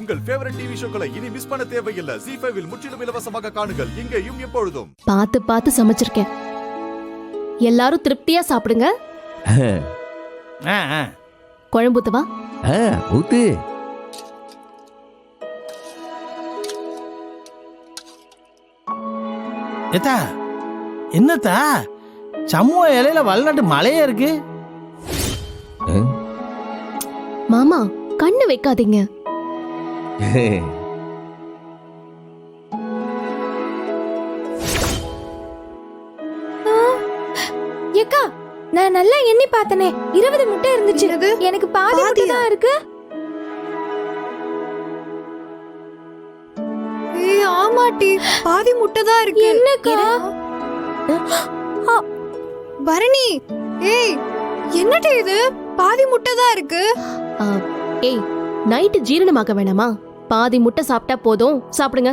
உங்கள் favourite TV ஷோக்களை இனி miss பண்ண தேவையில்லை. ZEE5 இல் முற்றிலும் இலவசமாக காணுங்கள். இங்கேயும் எப்பொழுதும். பார்த்து சமைச்சிருக்கேன். எல்லாரும் திருப்தியா சாப்பிடுங்க. குழம்பு ஊத்தவா? ஊத்து. ஏத்தா என்னத்தா சமூக இலையில வல்நாட்டு மலையே இருக்கு. மாமா கண்ணு வைக்காதீங்க. ஏக்கா நான் நல்லா எண்ணி பார்த்தனே 20 முட்டை இருந்துச்சு. எனக்கு பாதி முட்டை தான் இருக்கு. ஏய் ஆமாட்டி பாதி முட்டை தான் இருக்கு. என்னக்கா? பரணி ஏய் என்னடி இது பாதி முட்டை தான் இருக்கு. ஏய் நைட்டு ஜீரணமாக்க வேணாமா? பாதி முட்டை சாப்பிட்டா போதும், சாப்பிடுங்க.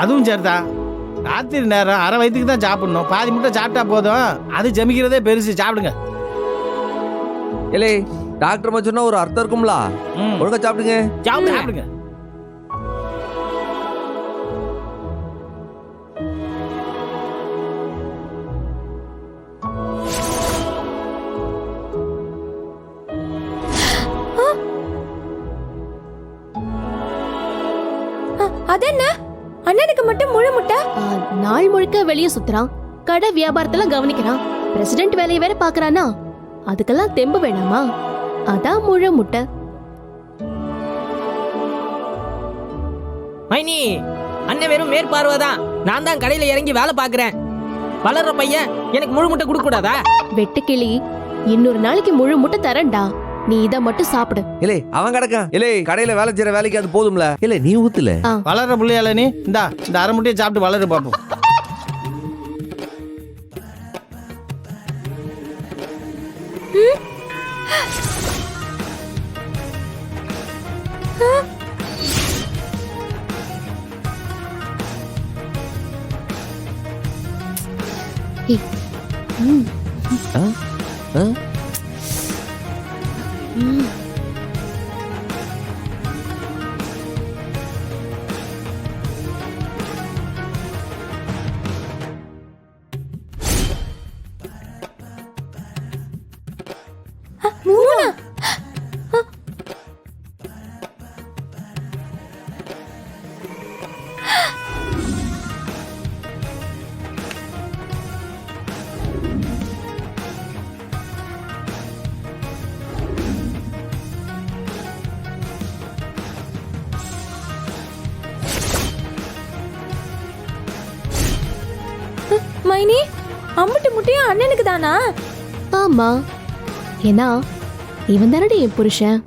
அதுவும் சரிதான். ராத்திரி நேரம் அரை வயிற்றுக்கு தான் சாப்பிடணும். பாதி முட்டை சாப்பிட்டா போதும். அது ஜமிக்கிறதே பெருசு. சாப்பிடுங்க. இல்லே டாக்டர் சொன்னா ஒரு அர்த்தம் இருக்கும்ல. ஒழுங்கா சாப்பிடுங்க. சாப்பிடுங்க. அதென்ன அண்ணனுக்கு மட்டும் முழு முட்டை? நாள் முழுக்க வெளியே சுத்துறான், கடை வியாபாரத்துல கவனிக்கிறான், பிரசிடென்ட் வேலையை வேற பாக்குறானா, அதுக்கெல்லாம் தெம்பு வேணாமா? அதான் முழு முட்டை. மைனி அண்ணன் வெறும் மேற்பார்வைதான். நான் தான் கடையில இறங்கி வேலை பாக்குறேன். வளர்ற பையன் எனக்கு முழு முட்டை கொடுக்க கூடாதா? வெட்டுக்கிளி, இன்னொரு நாளைக்கு முழு முட்டை தரேன்டா. நீ இத மட்டும் சாப்பிடு. இல்லே அவன் கிடக்கான். இல்லே கடையில வேலை செய்யற வேலைக்கு அது போதும்ல. இல்ல நீ ஊத்துல. வளர்ற புள்ளையால நீ இந்த அரை முட்டையை சாப்பிட்டு வளரு பாப்போம். மைனி அம்புட்டு முட்டையும் அண்ணனுக்கு தானா? ஆமா, ஏன்னா இவன் தானடி என் புருஷன்.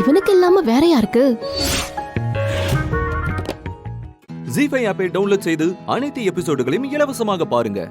இவனுக்கு இல்லாம வேற யாருக்கு? ZEE5 ஆப்பை டவுன்லோட் செய்து அனைத்து எபிசோடுகளையும் இலவசமாக பாருங்க.